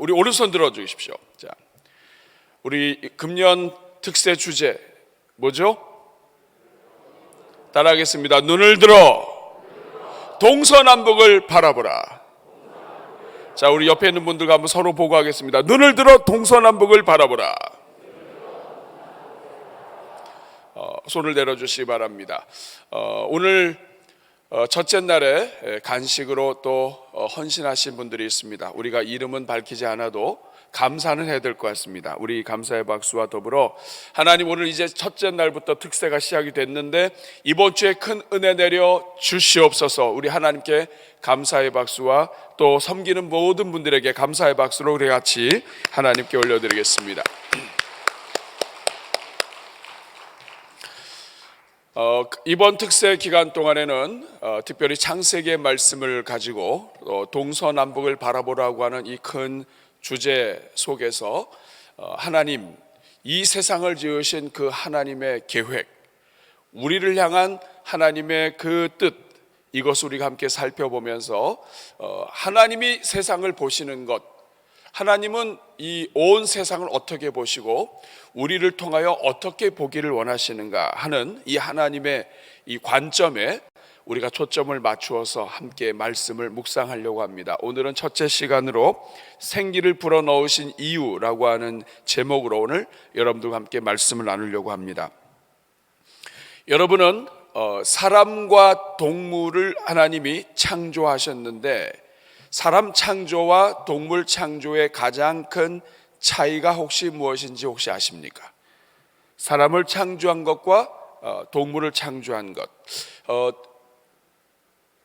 우리 오른손 들어 주십시오. 자, 우리 금년 특세 주제 뭐죠? 따라하겠습니다. 눈을 들어 동서남북을 바라보라. 자, 우리 옆에 있는 분들과 한번 서로 보고 하겠습니다. 눈을 들어 동서남북을 바라보라. 손을 내려주시기 바랍니다. 오늘 첫째 날에 간식으로 또 헌신하신 분들이 있습니다. 우리가 이름은 밝히지 않아도 감사는 해야 될 것 같습니다. 우리 감사의 박수와 더불어 하나님, 오늘 이제 첫째 날부터 특세가 시작이 됐는데 이번 주에 큰 은혜 내려 주시옵소서. 우리 하나님께 감사의 박수와 또 섬기는 모든 분들에게 감사의 박수로 우리 같이 하나님께 올려드리겠습니다. 이번 특세 기간 동안에는 특별히 창세기의 말씀을 가지고 동서남북을 바라보라고 하는 이 큰 주제 속에서 하나님, 이 세상을 지으신 그 하나님의 계획, 우리를 향한 하나님의 그 뜻, 이것을 우리가 함께 살펴보면서 하나님이 세상을 보시는 것, 하나님은 이 온 세상을 어떻게 보시고 우리를 통하여 어떻게 보기를 원하시는가 하는 이 하나님의 이 관점에 우리가 초점을 맞추어서 함께 말씀을 묵상하려고 합니다. 오늘은 첫째 시간으로 생기를 불어넣으신 이유라고 하는 제목으로 오늘 여러분들과 함께 말씀을 나누려고 합니다. 여러분은 사람과 동물을 하나님이 창조하셨는데 사람 창조와 동물 창조의 가장 큰 차이가 혹시 무엇인지 혹시 아십니까? 사람을 창조한 것과 동물을 창조한 것,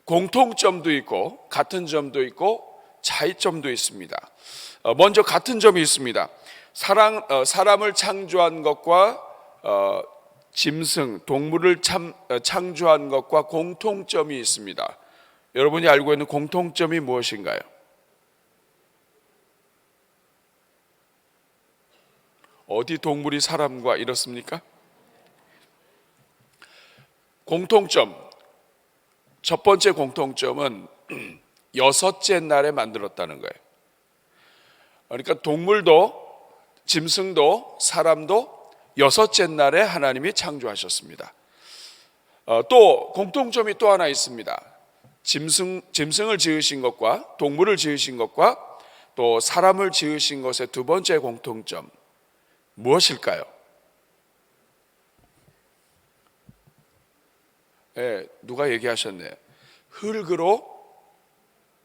공통점도 있고 같은 점도 있고 차이점도 있습니다. 먼저 같은 점이 있습니다. 사람을 창조한 것과 짐승, 동물을 창조한 것과 공통점이 있습니다. 여러분이 알고 있는 공통점이 무엇인가요? 어디 동물이 사람과 이렇습니까? 공통점, 첫 번째 공통점은 여섯째 날에 만들었다는 거예요. 그러니까 동물도 짐승도 사람도 여섯째 날에 하나님이 창조하셨습니다. 또 공통점이 또 하나 있습니다. 짐승을 지으신 것과 동물을 지으신 것과 또 사람을 지으신 것의 두 번째 공통점 무엇일까요? 네, 누가 얘기하셨네. 흙으로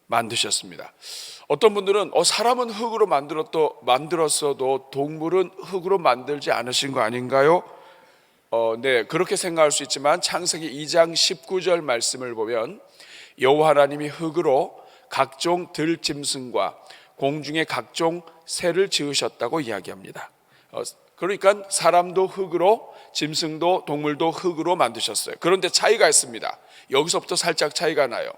만드셨습니다. 어떤 분들은 사람은 흙으로 만들었어도 동물은 흙으로 만들지 않으신 거 아닌가요? 네, 그렇게 생각할 수 있지만 창세기 2장 19절 말씀을 보면 여호와 하나님이 흙으로 각종 들짐승과 공중의 각종 새를 지으셨다고 이야기합니다. 그러니까 사람도 흙으로, 짐승도 동물도 흙으로 만드셨어요. 그런데 차이가 있습니다. 여기서부터 살짝 차이가 나요.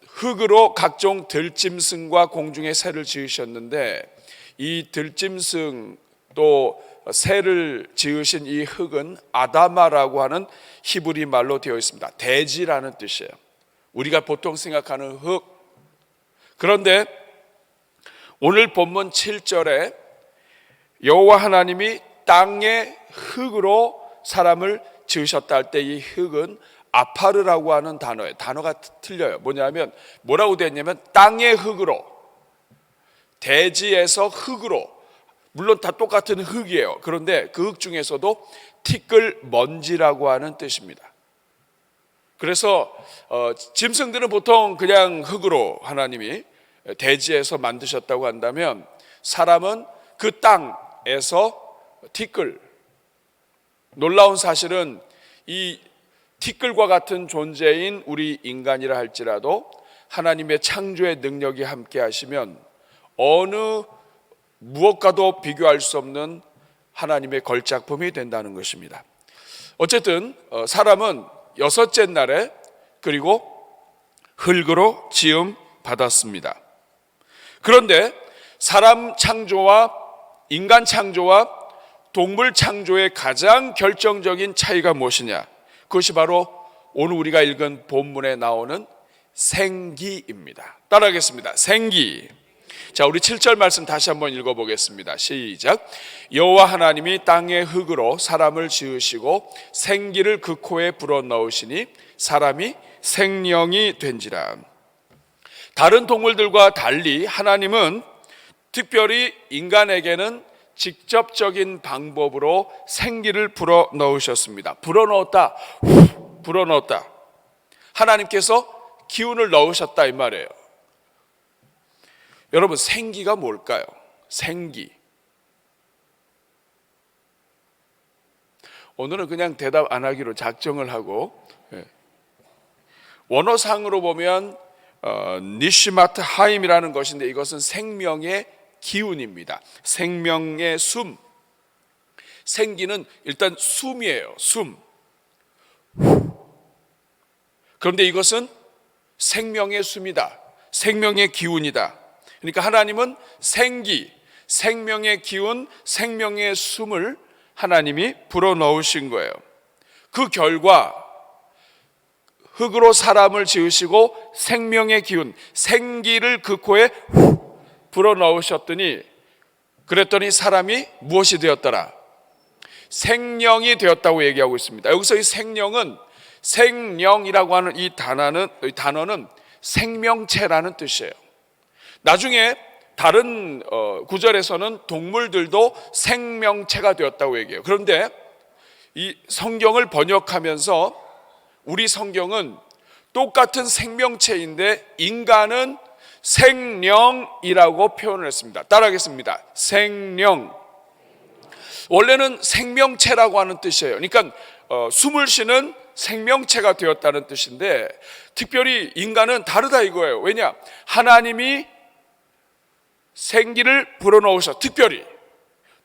흙으로 각종 들짐승과 공중의 새를 지으셨는데 이 들짐승 또 새를 지으신 이 흙은 아다마라고 하는 히브리 말로 되어 있습니다. 대지라는 뜻이에요. 우리가 보통 생각하는 흙. 그런데 오늘 본문 7절에 여호와 하나님이 땅의 흙으로 사람을 지으셨다 할 때 이 흙은 아파르라고 하는 단어예요. 단어가 틀려요. 뭐라고 되어 있냐면 땅의 흙으로, 대지에서 흙으로, 물론 다 똑같은 흙이에요. 그런데 그 흙 중에서도 티끌 먼지라고 하는 뜻입니다. 그래서 짐승들은 보통 그냥 흙으로 하나님이 대지에서 만드셨다고 한다면 사람은 그 땅에서 티끌. 놀라운 사실은 이 티끌과 같은 존재인 우리 인간이라 할지라도 하나님의 창조의 능력이 함께 하시면 어느 무엇과도 비교할 수 없는 하나님의 걸작품이 된다는 것입니다. 어쨌든 사람은 여섯째 날에 그리고 흙으로 지음 받았습니다. 그런데 사람 창조와 인간 창조와 동물 창조의 가장 결정적인 차이가 무엇이냐? 그것이 바로 오늘 우리가 읽은 본문에 나오는 생기입니다. 따라하겠습니다. 생기. 자, 우리 7절 말씀 다시 한번 읽어보겠습니다. 시작. 여호와 하나님이 땅의 흙으로 사람을 지으시고 생기를 그 코에 불어넣으시니 사람이 생명이 된지라. 다른 동물들과 달리 하나님은 특별히 인간에게는 직접적인 방법으로 생기를 불어넣으셨습니다. 불어넣었다, 불어넣었다. 하나님께서 기운을 넣으셨다 이 말이에요. 여러분, 생기가 뭘까요? 생기. 오늘은 그냥 대답 안 하기로 작정을 하고, 원어상으로 보면 니시마트 하임이라는 것인데 이것은 생명의 기운입니다. 생명의 숨. 생기는 일단 숨이에요. 숨. 그런데 이것은 생명의 숨이다. 생명의 기운이다. 그러니까 하나님은 생기, 생명의 기운, 생명의 숨을 하나님이 불어넣으신 거예요. 그 결과 흙으로 사람을 지으시고 생명의 기운, 생기를 그 코에 불어넣으셨더니 그랬더니 사람이 무엇이 되었더라? 생령이 되었다고 얘기하고 있습니다. 여기서 이 생령은, 생령이라고 하는 이 단어는 생명체라는 뜻이에요. 나중에 다른 구절에서는 동물들도 생명체가 되었다고 얘기해요. 그런데 이 성경을 번역하면서 우리 성경은 똑같은 생명체인데 인간은 생령이라고 표현을 했습니다. 따라하겠습니다. 생령. 원래는 생명체라고 하는 뜻이에요. 그러니까 숨을 쉬는 생명체가 되었다는 뜻인데 특별히 인간은 다르다 이거예요. 왜냐? 하나님이 생기를 불어넣으셨. 특별히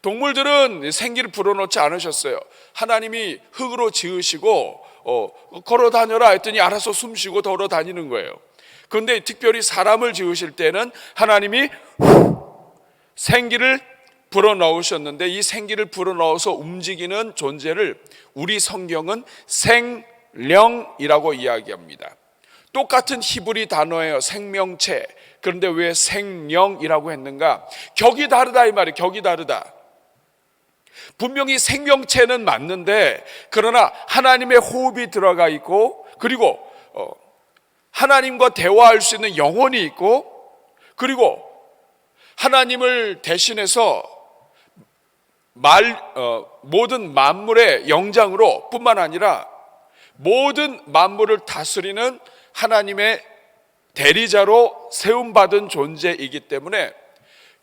동물들은 생기를 불어넣지 않으셨어요. 하나님이 흙으로 지으시고 걸어 다녀라 했더니 알아서 숨 쉬고 걸어 다니는 거예요. 그런데 특별히 사람을 지으실 때는 하나님이 생기를 불어넣으셨는데 이 생기를 불어넣어서 움직이는 존재를 우리 성경은 생령이라고 이야기합니다. 똑같은 히브리 단어예요. 생명체. 그런데 왜 생령이라고 했는가? 격이 다르다 이 말이에요. 격이 다르다. 분명히 생명체는 맞는데 그러나 하나님의 호흡이 들어가 있고 그리고 하나님과 대화할 수 있는 영혼이 있고 그리고 하나님을 대신해서 모든 만물의 영장으로 뿐만 아니라 모든 만물을 다스리는 하나님의 대리자로 세움받은 존재이기 때문에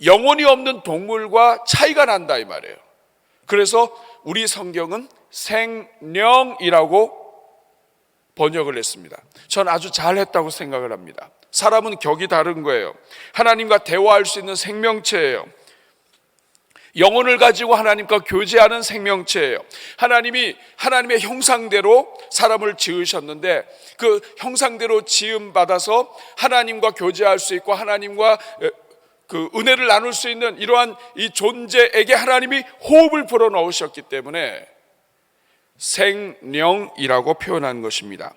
영혼이 없는 동물과 차이가 난다 이 말이에요. 그래서 우리 성경은 생령이라고 번역을 했습니다. 전 아주 잘했다고 생각을 합니다. 사람은 격이 다른 거예요. 하나님과 대화할 수 있는 생명체예요. 영혼을 가지고 하나님과 교제하는 생명체예요. 하나님이 하나님의 형상대로 사람을 지으셨는데 그 형상대로 지음 받아서 하나님과 교제할 수 있고 하나님과 그 은혜를 나눌 수 있는 이러한 이 존재에게 하나님이 호흡을 불어넣으셨기 때문에 생령이라고 표현한 것입니다.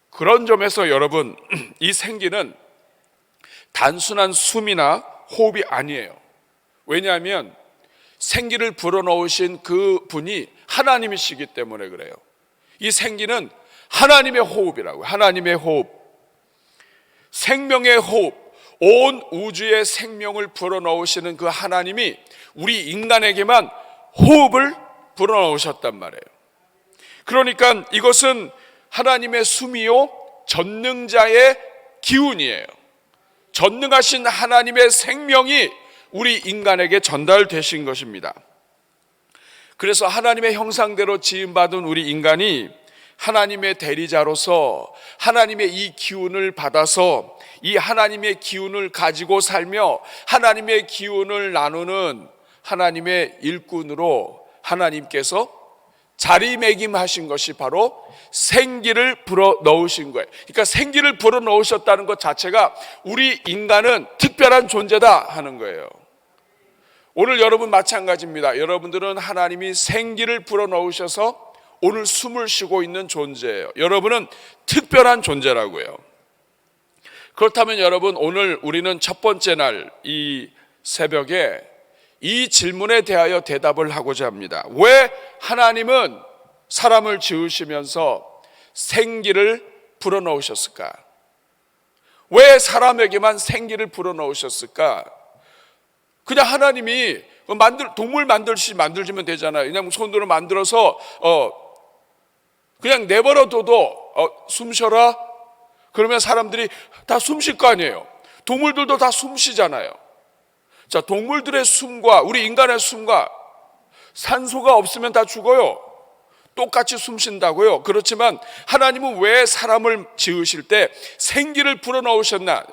그런 점에서 여러분, 이 생기는 단순한 숨이나 호흡이 아니에요. 왜냐하면 생기를 불어넣으신 그 분이 하나님이시기 때문에 그래요. 이 생기는 하나님의 호흡이라고요. 하나님의 호흡. 생명의 호흡. 온 우주의 생명을 불어넣으시는 그 하나님이 우리 인간에게만 호흡을 불어넣으셨단 말이에요. 그러니까 이것은 하나님의 숨이요 전능자의 기운이에요. 전능하신 하나님의 생명이 우리 인간에게 전달되신 것입니다. 그래서 하나님의 형상대로 지음받은 우리 인간이 하나님의 대리자로서 하나님의 이 기운을 받아서 이 하나님의 기운을 가지고 살며 하나님의 기운을 나누는 하나님의 일꾼으로 하나님께서 자리매김하신 것이 바로 생기를 불어넣으신 거예요. 그러니까 생기를 불어넣으셨다는 것 자체가 우리 인간은 특별한 존재다 하는 거예요. 오늘 여러분 마찬가지입니다. 여러분들은 하나님이 생기를 불어넣으셔서 오늘 숨을 쉬고 있는 존재예요. 여러분은 특별한 존재라고요. 그렇다면 여러분, 오늘 우리는 첫 번째 날 이 새벽에 이 질문에 대하여 대답을 하고자 합니다. 왜 하나님은 사람을 지으시면서 생기를 불어넣으셨을까? 왜 사람에게만 생기를 불어넣으셨을까? 그냥 하나님이 동물 만들지면 되잖아요. 그냥 손으로 만들어서 그냥 내버려둬도 숨 쉬어라. 그러면 사람들이 다 숨 쉴 거 아니에요. 동물들도 다 숨 쉬잖아요. 자, 동물들의 숨과 우리 인간의 숨과 산소가 없으면 다 죽어요. 똑같이 숨 쉰다고요. 그렇지만 하나님은 왜 사람을 지으실 때 생기를 불어넣으셨나?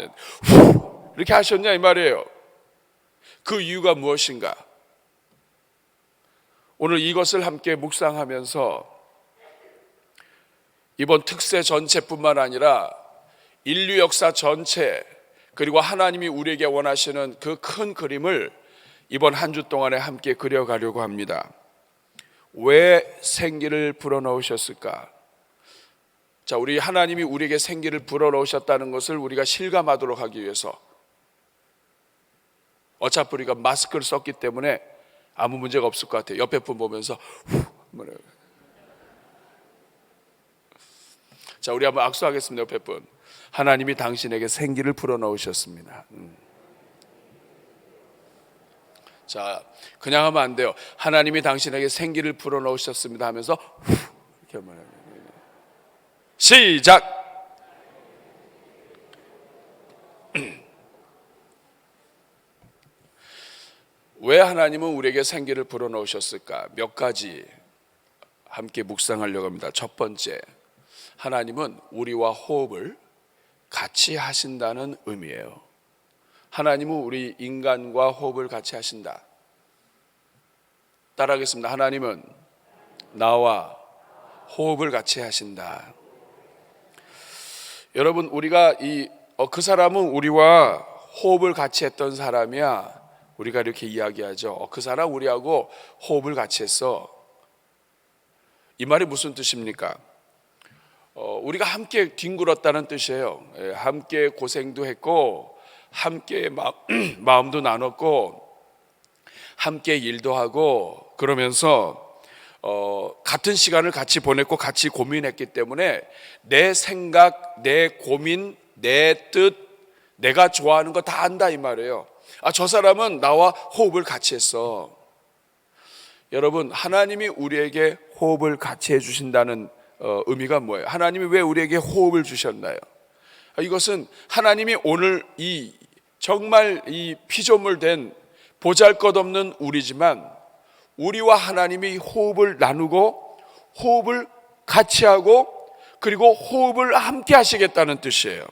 이렇게 하셨냐 이 말이에요. 그 이유가 무엇인가? 오늘 이것을 함께 묵상하면서 이번 특세 전체뿐만 아니라 인류 역사 전체, 그리고 하나님이 우리에게 원하시는 그 큰 그림을 이번 한 주 동안에 함께 그려가려고 합니다. 왜 생기를 불어넣으셨을까? 자, 우리 하나님이 우리에게 생기를 불어넣으셨다는 것을 우리가 실감하도록 하기 위해서, 어차피 우리가 마스크를 썼기 때문에 아무 문제가 없을 것 같아요. 옆에 분 보면서 자, 우리 한번 악수하겠습니다. 옆에 분, 하나님이 당신에게 생기를 불어넣으셨습니다. 자, 그냥 하면 안 돼요. 하나님이 당신에게 생기를 불어넣으셨습니다 하면서 이렇게 한번 시작. 왜 하나님은 우리에게 생기를 불어넣으셨을까? 몇 가지 함께 묵상하려고 합니다. 첫 번째, 하나님은 우리와 호흡을 같이 하신다는 의미예요. 하나님은 우리 인간과 호흡을 같이 하신다. 따라하겠습니다. 하나님은 나와 호흡을 같이 하신다. 여러분, 우리가 그 사람은 우리와 호흡을 같이 했던 사람이야, 우리가 이렇게 이야기하죠. 그 사람 우리하고 호흡을 같이 했어. 이 말이 무슨 뜻입니까? 우리가 함께 뒹굴었다는 뜻이에요. 함께 고생도 했고, 함께 마음도 나눴고, 함께 일도 하고, 그러면서 같은 시간을 같이 보냈고 같이 고민했기 때문에 내 생각, 내 고민, 내 뜻, 내가 좋아하는 거 다 안다 이 말이에요. 저 사람은 나와 호흡을 같이 했어. 여러분, 하나님이 우리에게 호흡을 같이 해주신다는 의미가 뭐예요? 하나님이 왜 우리에게 호흡을 주셨나요? 이것은 하나님이 오늘 정말 이 피조물 된 보잘것없는 우리지만 우리와 하나님이 호흡을 나누고 호흡을 같이 하고 그리고 호흡을 함께 하시겠다는 뜻이에요.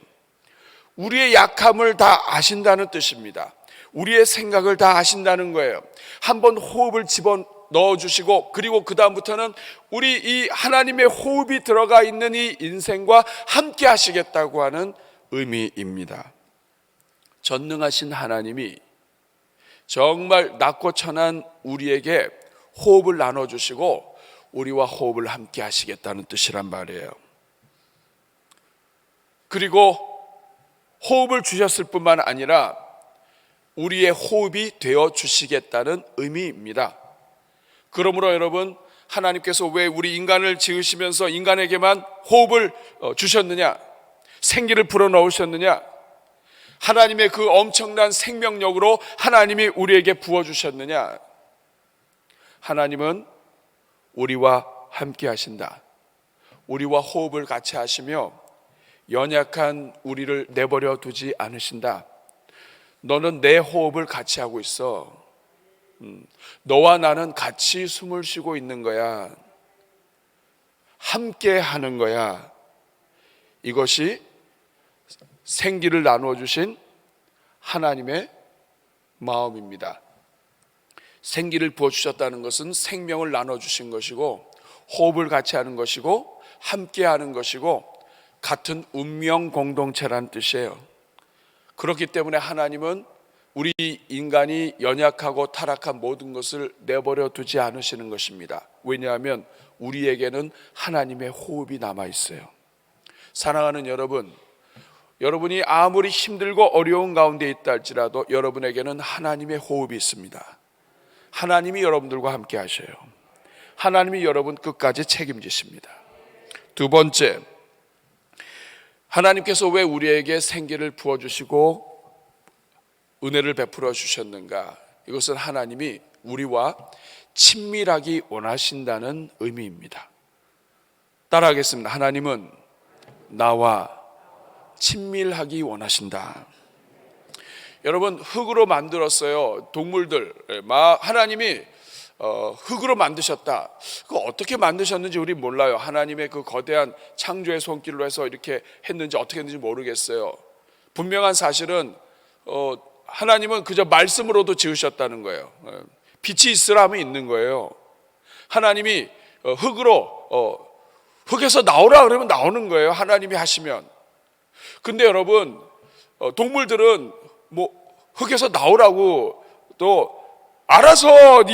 우리의 약함을 다 아신다는 뜻입니다. 우리의 생각을 다 아신다는 거예요. 한번 호흡을 집어넣어 주시고 그리고 그 다음부터는 우리 이 하나님의 호흡이 들어가 있는 이 인생과 함께 하시겠다고 하는 의미입니다. 전능하신 하나님이 정말 낮고 천한 우리에게 호흡을 나눠주시고 우리와 호흡을 함께 하시겠다는 뜻이란 말이에요. 그리고 호흡을 주셨을 뿐만 아니라 우리의 호흡이 되어 주시겠다는 의미입니다. 그러므로 여러분, 하나님께서 왜 우리 인간을 지으시면서 인간에게만 호흡을 주셨느냐, 생기를 불어넣으셨느냐, 하나님의 그 엄청난 생명력으로 하나님이 우리에게 부어주셨느냐? 하나님은 우리와 함께 하신다. 우리와 호흡을 같이 하시며 연약한 우리를 내버려 두지 않으신다. 너는 내 호흡을 같이 하고 있어. 너와 나는 같이 숨을 쉬고 있는 거야. 함께 하는 거야. 이것이 생기를 나누어 주신 하나님의 마음입니다. 생기를 부어주셨다는 것은 생명을 나눠주신 것이고 호흡을 같이 하는 것이고 함께 하는 것이고 같은 운명 공동체라는 뜻이에요. 그렇기 때문에 하나님은 우리 인간이 연약하고 타락한 모든 것을 내버려 두지 않으시는 것입니다. 왜냐하면 우리에게는 하나님의 호흡이 남아 있어요. 사랑하는 여러분, 여러분이 아무리 힘들고 어려운 가운데 있다 할지라도 여러분에게는 하나님의 호흡이 있습니다. 하나님이 여러분들과 함께 하셔요. 하나님이 여러분 끝까지 책임지십니다. 두 번째, 하나님께서 왜 우리에게 생기를 부어주시고 은혜를 베풀어 주셨는가? 이것은 하나님이 우리와 친밀하기 원하신다는 의미입니다. 따라하겠습니다. 하나님은 나와 친밀하기 원하신다. 여러분, 흙으로 만들었어요. 동물들. 하나님이 흙으로 만드셨다. 그거 어떻게 만드셨는지 우리 몰라요. 하나님의 그 거대한 창조의 손길로 해서 이렇게 했는지 어떻게 했는지 모르겠어요. 분명한 사실은 하나님은 그저 말씀으로도 지으셨다는 거예요. 빛이 있으라 하면 있는 거예요. 하나님이 흙에서 나오라 그러면 나오는 거예요. 하나님이 하시면. 근데 여러분, 동물들은 뭐 흙에서 나오라고 또 알아서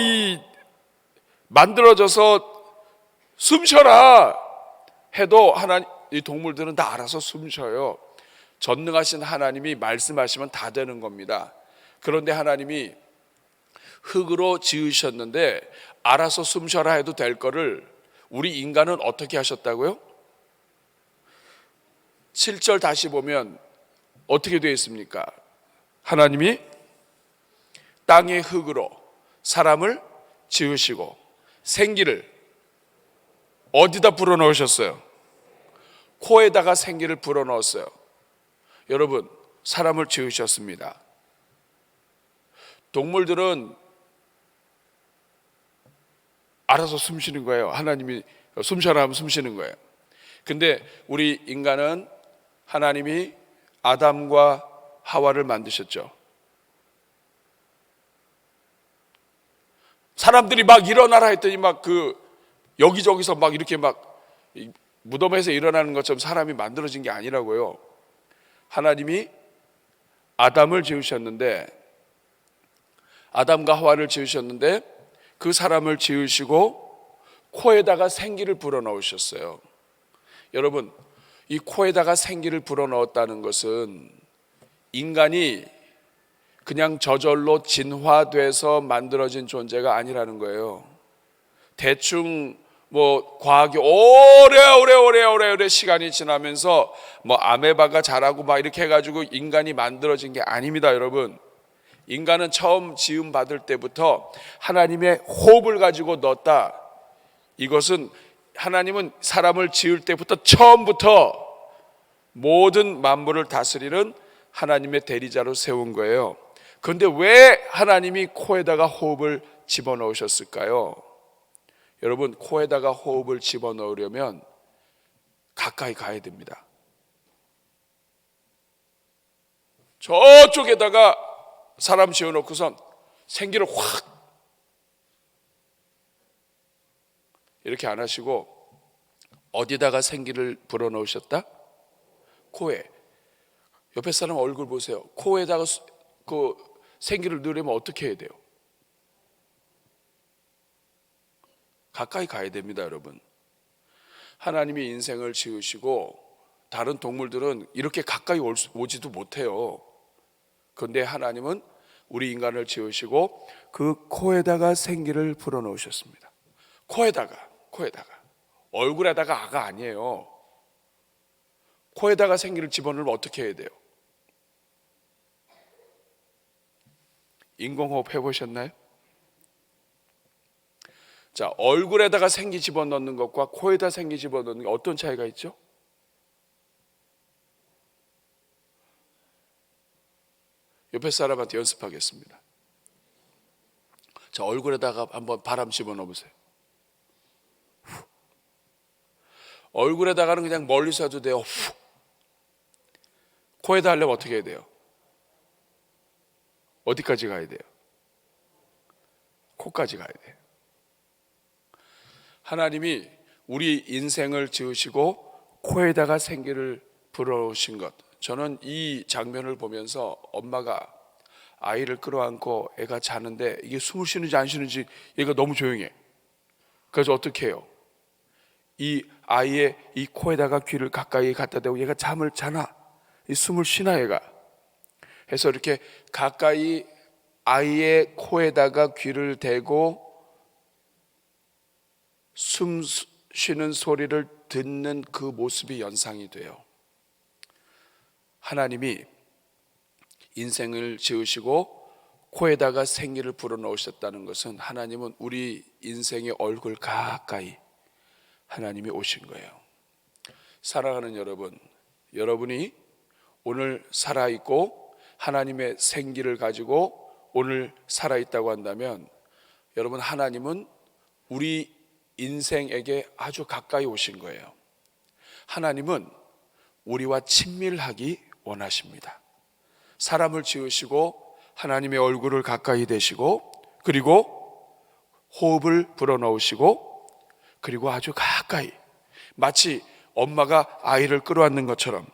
만들어져서 숨 쉬어라 해도 이 동물들은 다 알아서 숨 쉬어요. 전능하신 하나님이 말씀하시면 다 되는 겁니다. 그런데 하나님이 흙으로 지으셨는데 알아서 숨 쉬어라 해도 될 거를 우리 인간은 어떻게 하셨다고요? 7절 다시 보면 어떻게 되어 있습니까? 하나님이 땅의 흙으로 사람을 지으시고 생기를 어디다 불어넣으셨어요? 코에다가 생기를 불어넣었어요. 여러분, 사람을 지으셨습니다. 동물들은 알아서 숨 쉬는 거예요. 하나님이 숨 쉬라 하면 숨 쉬는 거예요. 근데 우리 인간은 하나님이 아담과 하와를 만드셨죠. 사람들이 막 일어나라 했더니 막 여기저기서 막 이렇게 막 무덤에서 일어나는 것처럼 사람이 만들어진 게 아니라고요. 하나님이 아담을 지으셨는데, 아담과 하와를 지으셨는데 그 사람을 지으시고 코에다가 생기를 불어넣으셨어요. 여러분, 이 코에다가 생기를 불어넣었다는 것은 인간이 그냥 저절로 진화돼서 만들어진 존재가 아니라는 거예요. 대충 과학이 오래 시간이 지나면서 아메바가 자라고 막 이렇게 해가지고 인간이 만들어진 게 아닙니다, 여러분. 인간은 처음 지음 받을 때부터 하나님의 호흡을 가지고 넣었다. 이것은 하나님은 사람을 지을 때부터 처음부터 모든 만물을 다스리는 하나님의 대리자로 세운 거예요. 그런데 왜 하나님이 코에다가 호흡을 집어넣으셨을까요? 여러분, 코에다가 호흡을 집어넣으려면 가까이 가야 됩니다. 저쪽에다가 사람 지어놓고선 생기를 확 이렇게 안 하시고 어디다가 생기를 불어넣으셨다? 코에. 옆에 사람 얼굴 보세요. 코에다가 그 생기를 넣으려면 어떻게 해야 돼요? 가까이 가야 됩니다, 여러분. 하나님이 인생을 지으시고 다른 동물들은 이렇게 가까이 오지도 못해요. 그런데 하나님은 우리 인간을 지으시고 그 코에다가 생기를 불어넣으셨습니다. 코에다가 얼굴에다가 아가 아니에요. 코에다가 생기를 집어넣으면 어떻게 해야 돼요? 인공호흡 해보셨나요? 자, 얼굴에다가 생기 집어넣는 것과 코에다 생기 집어넣는 게 어떤 차이가 있죠? 옆에 사람한테 연습하겠습니다. 자, 얼굴에다가 한번 바람 집어넣어 보세요. 얼굴에다가는 그냥 멀리서 해도 돼요. 코에다 하려면 어떻게 해야 돼요? 어디까지 가야 돼요? 코까지 가야 돼요. 하나님이 우리 인생을 지으시고 코에다가 생기를 불어오신 것, 저는 이 장면을 보면서 엄마가 아이를 끌어안고 애가 자는데 이게 숨을 쉬는지 안 쉬는지 얘가 너무 조용해. 그래서 어떻게 해요? 이 아이의 이 코에다가 귀를 가까이 갖다 대고 얘가 잠을 자나? 이 숨을 쉬나 얘가 해서 이렇게 가까이 아이의 코에다가 귀를 대고 숨 쉬는 소리를 듣는 그 모습이 연상이 돼요. 하나님이 인생을 지으시고 코에다가 생기를 불어넣으셨다는 것은 하나님은 우리 인생의 얼굴 가까이 하나님이 오신 거예요. 사랑하는 여러분, 여러분이 오늘 살아있고 하나님의 생기를 가지고 오늘 살아있다고 한다면 여러분, 하나님은 우리 인생에게 아주 가까이 오신 거예요. 하나님은 우리와 친밀하기 원하십니다. 사람을 지으시고 하나님의 얼굴을 가까이 대시고 그리고 호흡을 불어넣으시고 그리고 아주 가까이 마치 엄마가 아이를 끌어안는 것처럼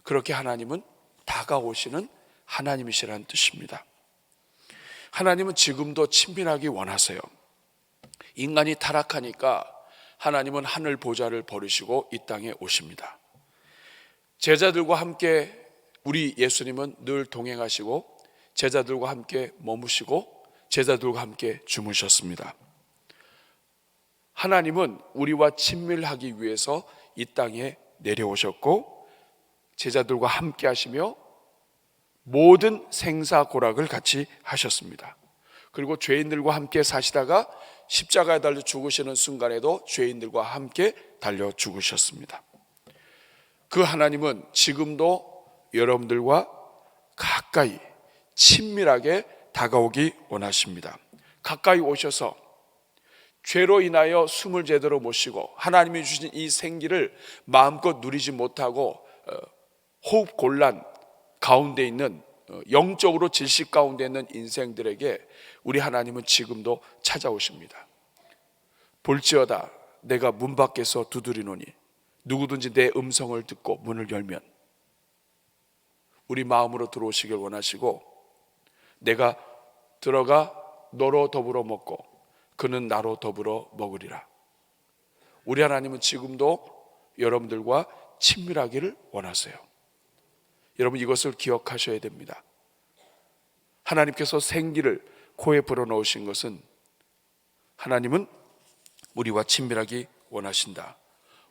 그렇게 하나님은 다가오시는 하나님이시라는 뜻입니다. 하나님은 지금도 친밀하기 원하세요. 인간이 타락하니까 하나님은 하늘 보좌를 버리시고 이 땅에 오십니다. 제자들과 함께 우리 예수님은 늘 동행하시고 제자들과 함께 머무시고 제자들과 함께 주무셨습니다. 하나님은 우리와 친밀하기 위해서 이 땅에 내려오셨고 제자들과 함께 하시며 모든 생사고락을 같이 하셨습니다. 그리고 죄인들과 함께 사시다가 십자가에 달려 죽으시는 순간에도 죄인들과 함께 달려 죽으셨습니다. 그 하나님은 지금도 여러분들과 가까이 친밀하게 다가오기 원하십니다. 가까이 오셔서 죄로 인하여 숨을 제대로 못 쉬고 하나님이 주신 이 생기를 마음껏 누리지 못하고 호흡 곤란 가운데 있는 영적으로 질식 가운데 있는 인생들에게 우리 하나님은 지금도 찾아오십니다. 볼지어다 내가 문 밖에서 두드리노니 누구든지 내 음성을 듣고 문을 열면 우리 마음으로 들어오시길 원하시고 내가 들어가 너로 더불어 먹고 그는 나로 더불어 먹으리라. 우리 하나님은 지금도 여러분들과 친밀하기를 원하세요. 여러분 이것을 기억하셔야 됩니다. 하나님께서 생기를 코에 불어넣으신 것은 하나님은 우리와 친밀하기 원하신다.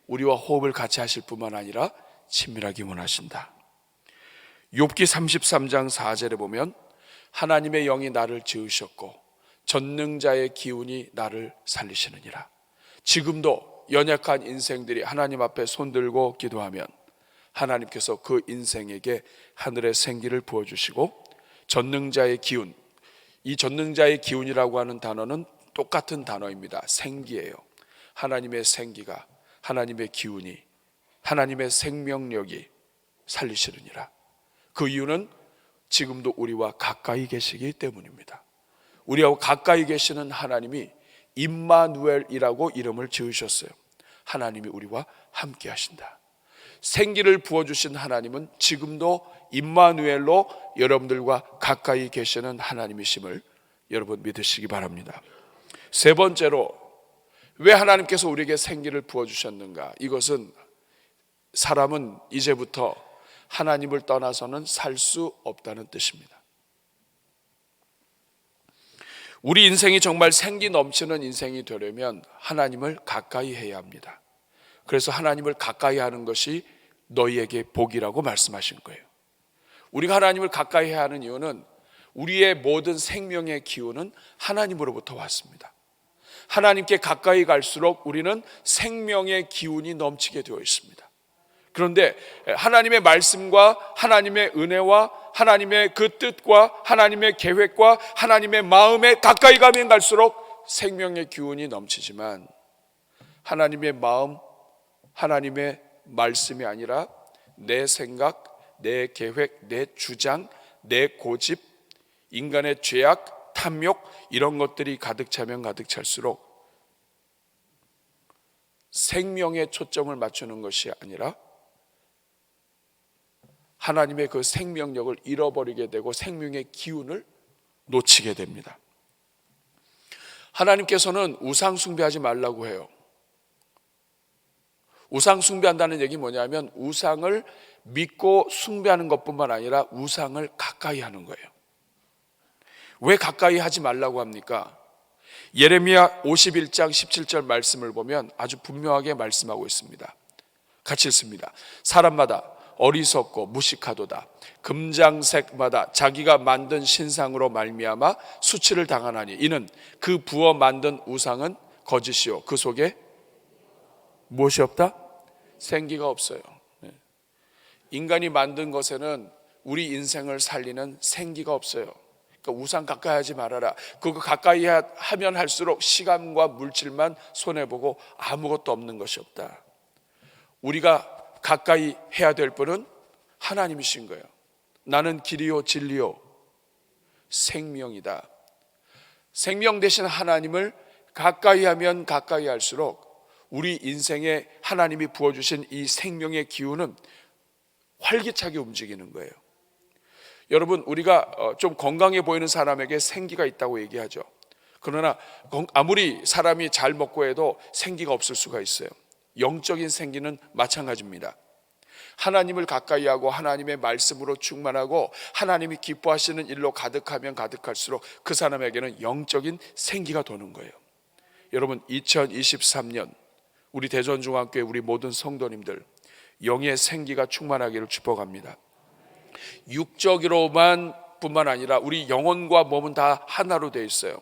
우리와 호흡을 같이 하실 뿐만 아니라 친밀하기 원하신다. 욥기 33장 4절에 보면 하나님의 영이 나를 지으셨고 전능자의 기운이 나를 살리시느니라. 지금도 연약한 인생들이 하나님 앞에 손들고 기도하면 하나님께서 그 인생에게 하늘의 생기를 부어주시고 전능자의 기운, 이 전능자의 기운이라고 하는 단어는 똑같은 단어입니다. 생기예요. 하나님의 생기가, 하나님의 기운이, 하나님의 생명력이 살리시느니라. 그 이유는 지금도 우리와 가까이 계시기 때문입니다. 우리하고 가까이 계시는 하나님이 임마누엘이라고 이름을 지으셨어요. 하나님이 우리와 함께 하신다. 생기를 부어주신 하나님은 지금도 임마누엘로 여러분들과 가까이 계시는 하나님이심을 여러분 믿으시기 바랍니다. 세 번째로 왜 하나님께서 우리에게 생기를 부어주셨는가? 이것은 사람은 이제부터 하나님을 떠나서는 살 수 없다는 뜻입니다. 우리 인생이 정말 생기 넘치는 인생이 되려면 하나님을 가까이 해야 합니다. 그래서 하나님을 가까이 하는 것이 너희에게 복이라고 말씀하신 거예요. 우리가 하나님을 가까이 해야 하는 이유는 우리의 모든 생명의 기운은 하나님으로부터 왔습니다. 하나님께 가까이 갈수록 우리는 생명의 기운이 넘치게 되어 있습니다. 그런데 하나님의 말씀과 하나님의 은혜와 하나님의 그 뜻과 하나님의 계획과 하나님의 마음에 가까이 가면 갈수록 생명의 기운이 넘치지만 하나님의 마음, 하나님의 말씀이 아니라 내 생각, 내 계획, 내 주장, 내 고집, 인간의 죄악, 탐욕 이런 것들이 가득 차면 가득 찰수록 생명에 초점을 맞추는 것이 아니라 하나님의 그 생명력을 잃어버리게 되고 생명의 기운을 놓치게 됩니다. 하나님께서는 우상 숭배하지 말라고 해요. 우상 숭배한다는 얘기 뭐냐면 우상을 믿고 숭배하는 것뿐만 아니라 우상을 가까이 하는 거예요. 왜 가까이 하지 말라고 합니까? 예레미야 51장 17절 말씀을 보면 아주 분명하게 말씀하고 있습니다. 같이 읽습니다. 사람마다 어리석고 무식하도다. 금장색마다 자기가 만든 신상으로 말미암아 수치를 당하나니 이는 그 부어 만든 우상은 거짓이요 그 속에 무엇이 없다? 생기가 없어요. 인간이 만든 것에는 우리 인생을 살리는 생기가 없어요. 그러니까 우상 가까이 하지 말아라. 그거 가까이 하면 할수록 시간과 물질만 손해보고 아무것도 없는 것이 없다. 우리가 가까이 해야 될 분은 하나님이신 거예요. 나는 길이요 진리요 생명이다. 생명 되신 하나님을 가까이 하면 가까이 할수록 우리 인생에 하나님이 부어주신 이 생명의 기운은 활기차게 움직이는 거예요. 여러분, 우리가 좀 건강해 보이는 사람에게 생기가 있다고 얘기하죠. 그러나 아무리 사람이 잘 먹고 해도 생기가 없을 수가 있어요. 영적인 생기는 마찬가지입니다. 하나님을 가까이 하고 하나님의 말씀으로 충만하고 하나님이 기뻐하시는 일로 가득하면 가득할수록 그 사람에게는 영적인 생기가 도는 거예요. 여러분, 2023년 우리 대전중앙교회 우리 모든 성도님들 영의 생기가 충만하기를 축복합니다. 육적으로만 뿐만 아니라 우리 영혼과 몸은 다 하나로 되어 있어요.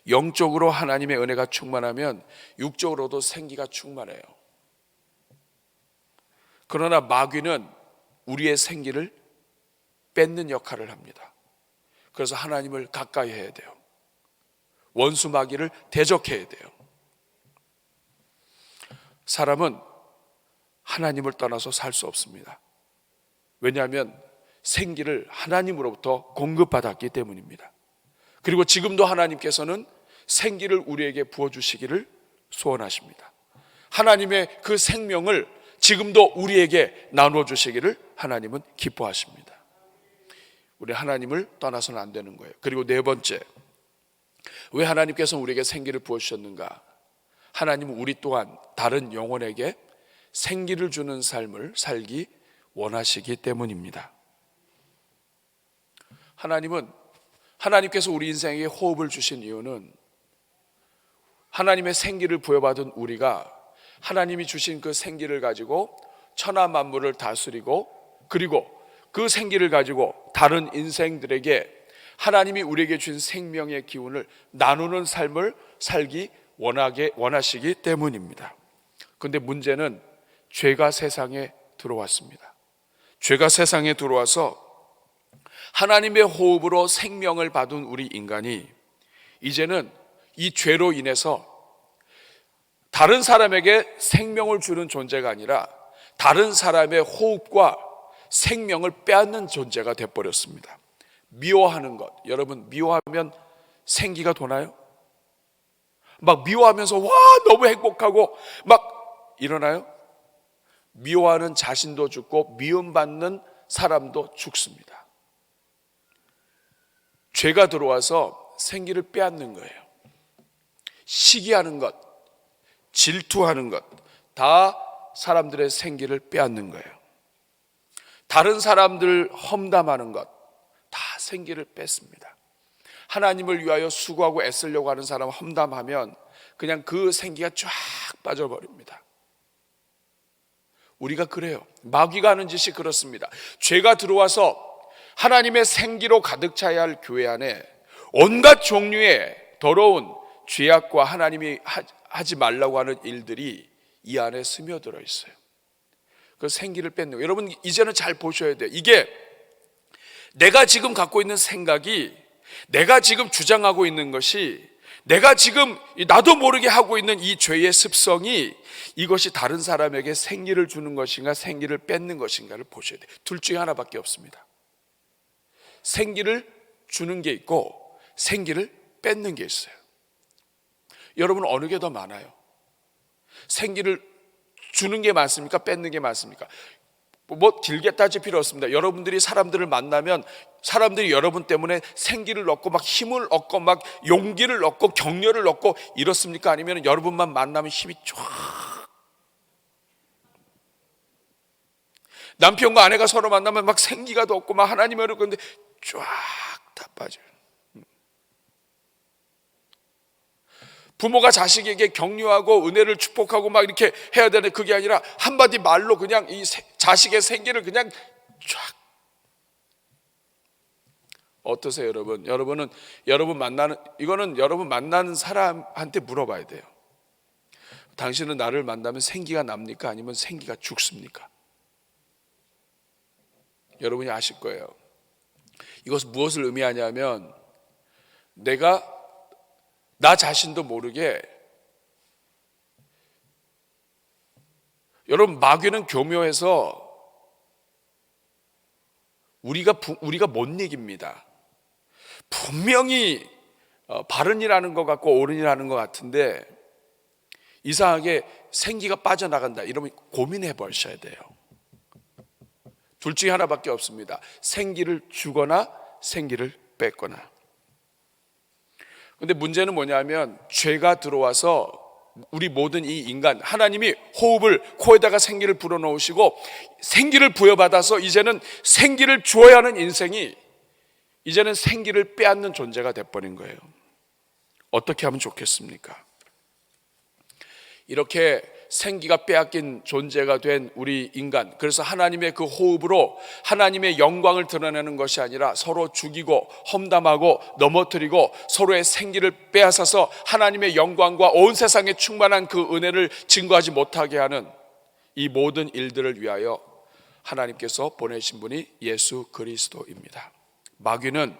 영적으로 하나님의 은혜가 충만하면 육적으로도 생기가 충만해요. 그러나 마귀는 우리의 생기를 뺏는 역할을 합니다. 그래서 하나님을 가까이 해야 돼요. 원수 마귀를 대적해야 돼요. 사람은 하나님을 떠나서 살 수 없습니다. 왜냐하면 생기를 하나님으로부터 공급받았기 때문입니다. 그리고 지금도 하나님께서는 생기를 우리에게 부어주시기를 소원하십니다. 하나님의 그 생명을 지금도 우리에게 나눠주시기를 하나님은 기뻐하십니다. 우리 하나님을 떠나서는 안 되는 거예요. 그리고 네 번째, 왜 하나님께서 우리에게 생기를 부어주셨는가? 하나님은 우리 또한 다른 영혼에게 생기를 주는 삶을 살기 원하시기 때문입니다. 하나님께서 우리 인생에 호흡을 주신 이유는 하나님의 생기를 부여받은 우리가 하나님이 주신 그 생기를 가지고 천하 만물을 다스리고 그리고 그 생기를 가지고 다른 인생들에게 하나님이 우리에게 준 생명의 기운을 나누는 삶을 살기 원하시기 때문입니다. 그런데 문제는 죄가 세상에 들어왔습니다. 죄가 세상에 들어와서 하나님의 호흡으로 생명을 받은 우리 인간이 이제는 이 죄로 인해서 다른 사람에게 생명을 주는 존재가 아니라 다른 사람의 호흡과 생명을 빼앗는 존재가 되어버렸습니다. 미워하는 것, 여러분 미워하면 생기가 도나요? 막 미워하면서 와 너무 행복하고 막 일어나요? 미워하는 자신도 죽고 미움받는 사람도 죽습니다. 죄가 들어와서 생기를 빼앗는 거예요. 시기하는 것, 질투하는 것, 다 사람들의 생기를 빼앗는 거예요. 다른 사람들 험담하는 것, 다 생기를 뺐습니다. 하나님을 위하여 수고하고 애쓰려고 하는 사람 험담하면 그냥 그 생기가 쫙 빠져버립니다. 우리가 그래요. 마귀가 하는 짓이 그렇습니다. 죄가 들어와서 하나님의 생기로 가득 차야 할 교회 안에 온갖 종류의 더러운 죄악과 하나님이 하지 말라고 하는 일들이 이 안에 스며들어 있어요. 그 생기를 뺏는 거예요. 여러분 이제는 잘 보셔야 돼요. 이게 내가 지금 갖고 있는 생각이, 내가 지금 주장하고 있는 것이, 내가 지금 나도 모르게 하고 있는 이 죄의 습성이 이것이 다른 사람에게 생기를 주는 것인가 생기를 뺏는 것인가를 보셔야 돼요. 둘 중에 하나밖에 없습니다. 생기를 주는 게 있고 생기를 뺏는 게 있어요. 여러분 어느 게 더 많아요? 생기를 주는 게 많습니까? 뺏는 게 많습니까? 뭐 길게 따질 필요 없습니다. 여러분들이 사람들을 만나면 사람들이 여러분 때문에 생기를 얻고 막 힘을 얻고 막 용기를 얻고 격려를 얻고 이렇습니까? 아니면 여러분만 만나면 힘이 쫙 남편과 아내가 서로 만나면 막 생기가 돋고 막 하나님의 은혜를 그런데 쫙 다 빠져요. 부모가 자식에게 격려하고 은혜를 축복하고 막 이렇게 해야 되는데 그게 아니라 한마디 말로 그냥 이 자식의 생기를 그냥 쫙. 어떠세요, 여러분? 여러분 만나는 사람한테 물어봐야 돼요. 당신은 나를 만나면 생기가 납니까? 아니면 생기가 죽습니까? 여러분이 아실 거예요. 이것은 무엇을 의미하냐면 내가 나 자신도 모르게, 여러분 마귀는 교묘해서 우리가 못 이깁니다. 분명히 바른 일 하는 것 같고 옳은 일 하는 것 같은데 이상하게 생기가 빠져나간다 이러면 고민해 보셔야 돼요. 둘 중에 하나밖에 없습니다. 생기를 주거나 생기를 뺏거나. 근데 문제는 뭐냐면 죄가 들어와서 우리 모든 이 인간, 하나님이 호흡을 코에다가 생기를 불어넣으시고 생기를 부여받아서 이제는 생기를 주어야 하는 인생이 이제는 생기를 빼앗는 존재가 돼버린 거예요. 어떻게 하면 좋겠습니까? 이렇게 생기가 빼앗긴 존재가 된 우리 인간, 그래서 하나님의 그 호흡으로 하나님의 영광을 드러내는 것이 아니라 서로 죽이고 험담하고 넘어뜨리고 서로의 생기를 빼앗아서 하나님의 영광과 온 세상에 충만한 그 은혜를 증거하지 못하게 하는 이 모든 일들을 위하여 하나님께서 보내신 분이 예수 그리스도입니다. 마귀는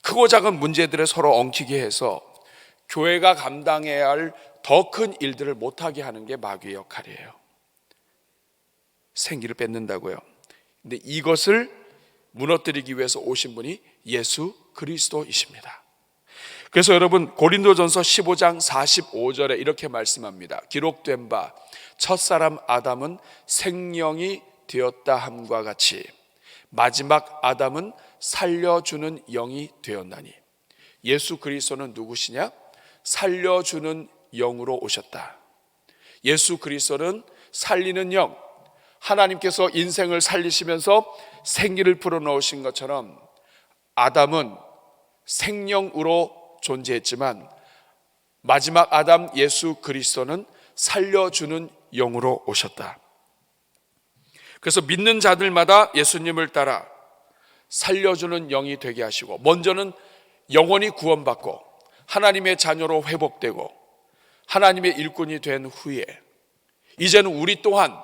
크고 작은 문제들을 서로 엉키게 해서 교회가 감당해야 할 더 큰 일들을 못하게 하는 게 마귀의 역할이에요. 생기를 뺏는다고요. 근데 이것을 무너뜨리기 위해서 오신 분이 예수 그리스도이십니다. 그래서 여러분 고린도전서 15장 45절에 이렇게 말씀합니다. 기록된 바 첫사람 아담은 생명이 되었다 함과 같이 마지막 아담은 살려주는 영이 되었나니. 예수 그리스도는 누구시냐? 살려주는 영으로 오셨다. 예수 그리스도는 살리는 영, 하나님께서 인생을 살리시면서 생기를 불어넣으신 것처럼 아담은 생명으로 존재했지만 마지막 아담 예수 그리스도는 살려주는 영으로 오셨다. 그래서 믿는 자들마다 예수님을 따라 살려주는 영이 되게 하시고, 먼저는 영원히 구원받고 하나님의 자녀로 회복되고 하나님의 일꾼이 된 후에 이제는 우리 또한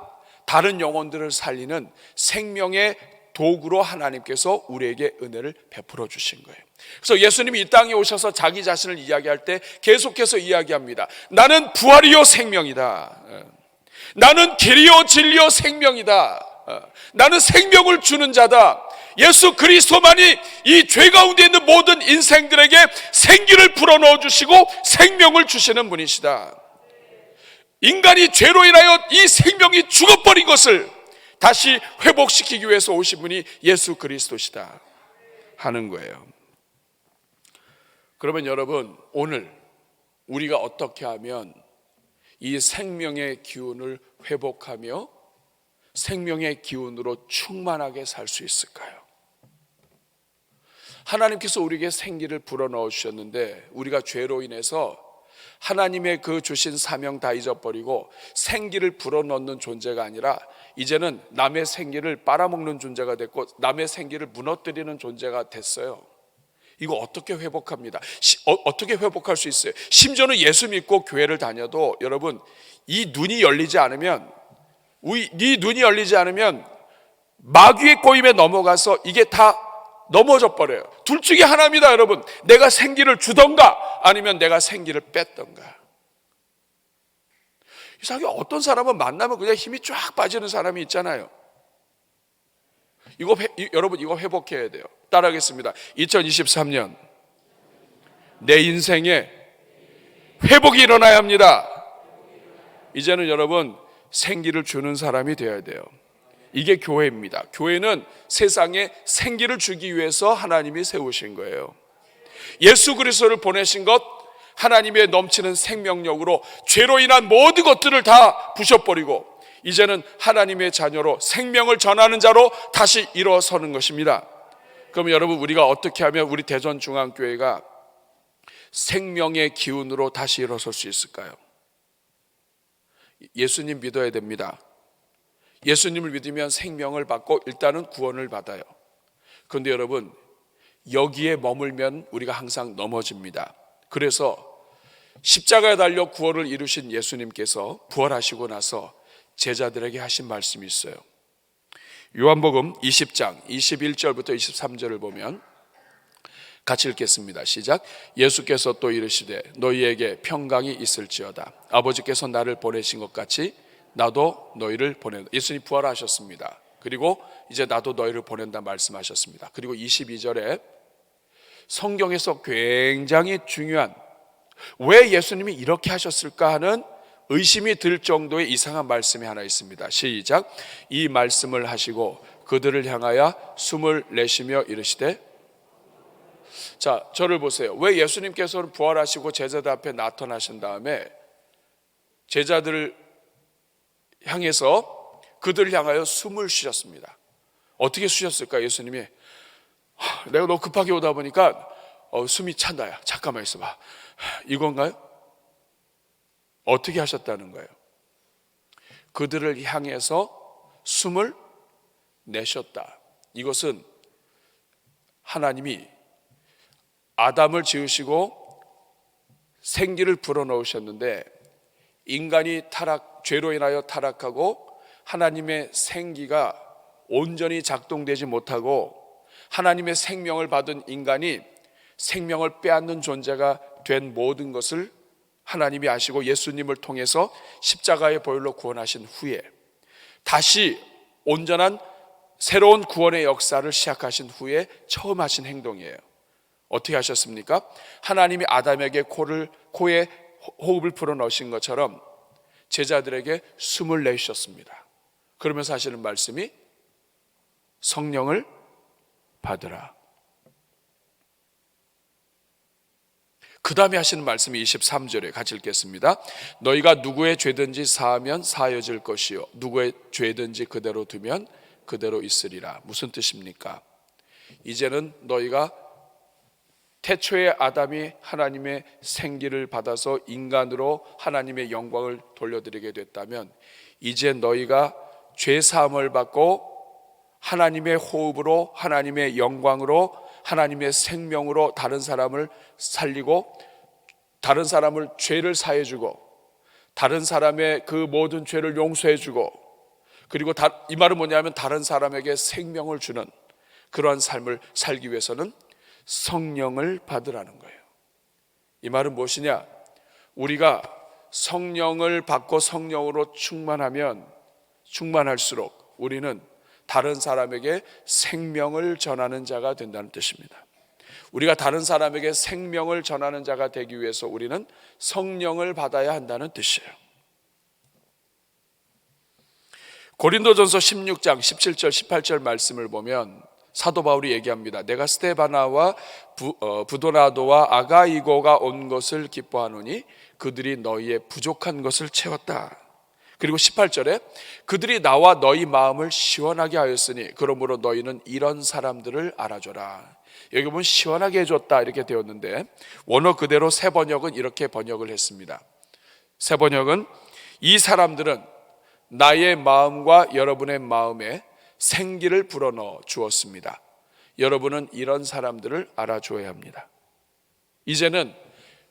다른 영혼들을 살리는 생명의 도구로 하나님께서 우리에게 은혜를 베풀어 주신 거예요. 그래서 예수님이 이 땅에 오셔서 자기 자신을 이야기할 때 계속해서 이야기합니다. 나는 부활이요 생명이다. 나는 길이요 진리요 생명이다. 나는 생명을 주는 자다. 예수 그리스도만이 이 죄 가운데 있는 모든 인생들에게 생기를 불어넣어 주시고 생명을 주시는 분이시다. 인간이 죄로 인하여 이 생명이 죽어버린 것을 다시 회복시키기 위해서 오신 분이 예수 그리스도시다 하는 거예요. 그러면 여러분, 오늘 우리가 어떻게 하면 이 생명의 기운을 회복하며 생명의 기운으로 충만하게 살 수 있을까요? 하나님께서 우리에게 생기를 불어넣어 주셨는데 우리가 죄로 인해서 하나님의 그 주신 사명 다 잊어버리고 생기를 불어넣는 존재가 아니라 이제는 남의 생기를 빨아먹는 존재가 됐고 남의 생기를 무너뜨리는 존재가 됐어요. 이거 어떻게 회복합니다? 어떻게 회복할 수 있어요? 심지어는 예수 믿고 교회를 다녀도 여러분, 이 눈이 열리지 않으면 마귀의 꼬임에 넘어가서 이게 다 넘어져 버려요. 둘 중에 하나입니다, 여러분. 내가 생기를 주던가 아니면 내가 생기를 뺐던가. 이상하게 어떤 사람은 만나면 그냥 힘이 쫙 빠지는 사람이 있잖아요. 여러분 이거 회복해야 돼요. 따라하겠습니다. 2023년 내 인생에 회복이 일어나야 합니다. 이제는 여러분 생기를 주는 사람이 되어야 돼요. 이게 교회입니다. 교회는 세상에 생기를 주기 위해서 하나님이 세우신 거예요. 예수 그리스도를 보내신 것, 하나님의 넘치는 생명력으로 죄로 인한 모든 것들을 다 부셔버리고 이제는 하나님의 자녀로 생명을 전하는 자로 다시 일어서는 것입니다. 그럼 여러분, 우리가 어떻게 하면 우리 대전중앙교회가 생명의 기운으로 다시 일어설 수 있을까요? 예수님 믿어야 됩니다. 예수님을 믿으면 생명을 받고 일단은 구원을 받아요. 그런데 여러분, 여기에 머물면 우리가 항상 넘어집니다. 그래서 십자가에 달려 구원을 이루신 예수님께서 부활하시고 나서 제자들에게 하신 말씀이 있어요. 요한복음 20장 21절부터 23절을 보면 같이 읽겠습니다. 시작. 예수께서 또 이르시되 너희에게 평강이 있을지어다. 아버지께서 나를 보내신 것 같이 나도 너희를 보낸다. 예수님 부활하셨습니다. 그리고 이제 나도 너희를 보낸다 말씀하셨습니다. 그리고 22절에 성경에서 굉장히 중요한, 왜 예수님이 이렇게 하셨을까 하는 의심이 들 정도의 이상한 말씀이 하나 있습니다. 시작. 이 말씀을 하시고 그들을 향하여 숨을 내쉬며 이르시되. 자, 저를 보세요. 왜 예수님께서는 부활하시고 제자들 앞에 나타나신 다음에 제자들을 향해서 그들을 향하여 숨을 쉬셨습니다. 어떻게 쉬셨을까? 예수님이 내가 너무 급하게 오다 보니까 숨이 찬다. 야, 잠깐만 있어봐. 이건가요? 어떻게 하셨다는 거예요? 그들을 향해서 숨을 내셨다. 이것은 하나님이 아담을 지으시고 생기를 불어넣으셨는데 인간이 죄로 인하여 타락하고 하나님의 생기가 온전히 작동되지 못하고 하나님의 생명을 받은 인간이 생명을 빼앗는 존재가 된 모든 것을 하나님이 아시고 예수님을 통해서 십자가의 보혈로 구원하신 후에 다시 온전한 새로운 구원의 역사를 시작하신 후에 처음 하신 행동이에요. 어떻게 하셨습니까? 하나님이 아담에게 코에 호흡을 불어넣으신 것처럼 제자들에게 숨을 내쉬셨습니다. 그러면서 하시는 말씀이 성령을 받으라. 그 다음에 하시는 말씀이 23절에 같이 읽겠습니다. 너희가 누구의 죄든지 사하면 사하여질 것이요 누구의 죄든지 그대로 두면 그대로 있으리라. 무슨 뜻입니까? 이제는 너희가 태초의 아담이 하나님의 생기를 받아서 인간으로 하나님의 영광을 돌려드리게 됐다면 이제 너희가 죄 사함을 받고 하나님의 호흡으로 하나님의 영광으로 하나님의 생명으로 다른 사람을 살리고 다른 사람을 죄를 사해주고 다른 사람의 그 모든 죄를 용서해주고 그리고 이 말은 뭐냐면 다른 사람에게 생명을 주는 그러한 삶을 살기 위해서는 성령을 받으라는 거예요. 이 말은 무엇이냐? 우리가 성령을 받고 성령으로 충만할수록 우리는 다른 사람에게 생명을 전하는 자가 된다는 뜻입니다. 우리가 다른 사람에게 생명을 전하는 자가 되기 위해서 우리는 성령을 받아야 한다는 뜻이에요. 고린도전서 16장 17절 18절 말씀을 보면 사도 바울이 얘기합니다. 내가 스데바나와 부도나도와 아가이고가 온 것을 기뻐하노니 그들이 너희의 부족한 것을 채웠다. 그리고 18절에 그들이 나와 너희 마음을 시원하게 하였으니 그러므로 너희는 이런 사람들을 알아줘라. 여기 보면 시원하게 해줬다 이렇게 되었는데 원어 그대로 새 번역은 이렇게 번역을 했습니다. 새 번역은 이 사람들은 나의 마음과 여러분의 마음에 생기를 불어넣어 주었습니다. 여러분은 이런 사람들을 알아줘야 합니다. 이제는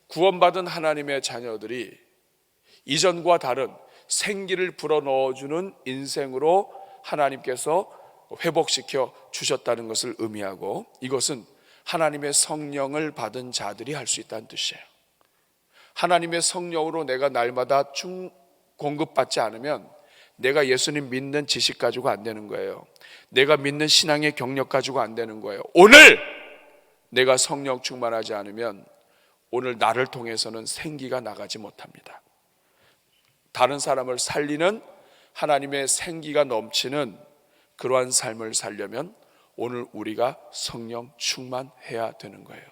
구원받은 하나님의 자녀들이 이전과 다른 생기를 불어넣어주는 인생으로 하나님께서 회복시켜 주셨다는 것을 의미하고 이것은 하나님의 성령을 받은 자들이 할 수 있다는 뜻이에요. 하나님의 성령으로 내가 날마다 공급받지 않으면 내가 예수님 믿는 지식 가지고 안 되는 거예요. 내가 믿는 신앙의 경력 가지고 안 되는 거예요. 오늘 내가 성령 충만하지 않으면 오늘 나를 통해서는 생기가 나가지 못합니다. 다른 사람을 살리는 하나님의 생기가 넘치는 그러한 삶을 살려면 오늘 우리가 성령 충만해야 되는 거예요.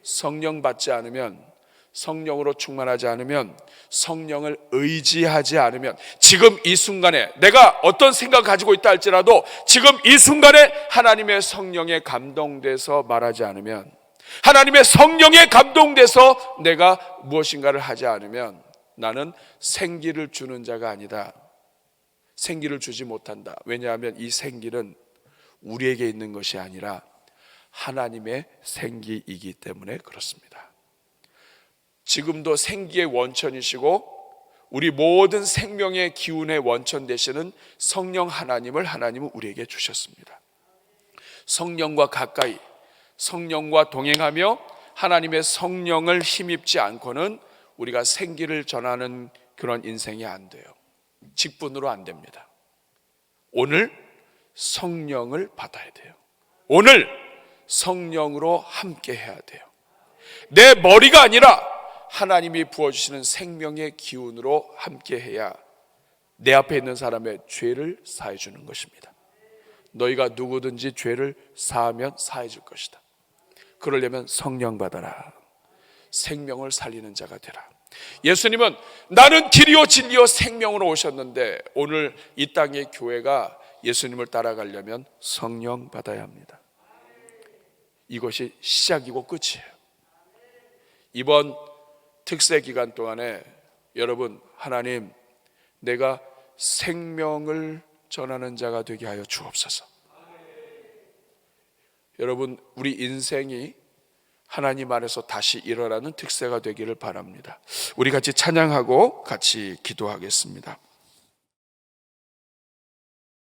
성령 받지 않으면 성령으로 충만하지 않으면, 성령을 의지하지 않으면, 지금 이 순간에 내가 어떤 생각을 가지고 있다 할지라도 지금 이 순간에 하나님의 성령에 감동돼서 말하지 않으면, 하나님의 성령에 감동돼서 내가 무엇인가를 하지 않으면 나는 생기를 주는 자가 아니다. 생기를 주지 못한다. 왜냐하면 이 생기는 우리에게 있는 것이 아니라 하나님의 생기이기 때문에 그렇습니다. 지금도 생기의 원천이시고 우리 모든 생명의 기운의 원천 되시는 성령 하나님은 우리에게 주셨습니다. 성령과 가까이, 성령과 동행하며 하나님의 성령을 힘입지 않고는 우리가 생기를 전하는 그런 인생이 안 돼요. 직분으로 안 됩니다. 오늘 성령을 받아야 돼요. 오늘 성령으로 함께 해야 돼요. 내 머리가 아니라 하나님이 부어주시는 생명의 기운으로 함께 해야 내 앞에 있는 사람의 죄를 사해 주는 것입니다. 너희가 누구든지 죄를 사하면 사해 줄 것이다. 그러려면 성령 받아라. 생명을 살리는 자가 되라. 예수님은 나는 길이요 진리요 생명으로 오셨는데 오늘 이 땅의 교회가 예수님을 따라가려면 성령 받아야 합니다. 이것이 시작이고 끝이에요. 이번 특세 기간 동안에 여러분, 하나님, 내가 생명을 전하는 자가 되게 하여 주옵소서. 여러분, 우리 인생이 하나님 안에서 다시 일어나는 특세가 되기를 바랍니다. 우리 같이 찬양하고 같이 기도하겠습니다.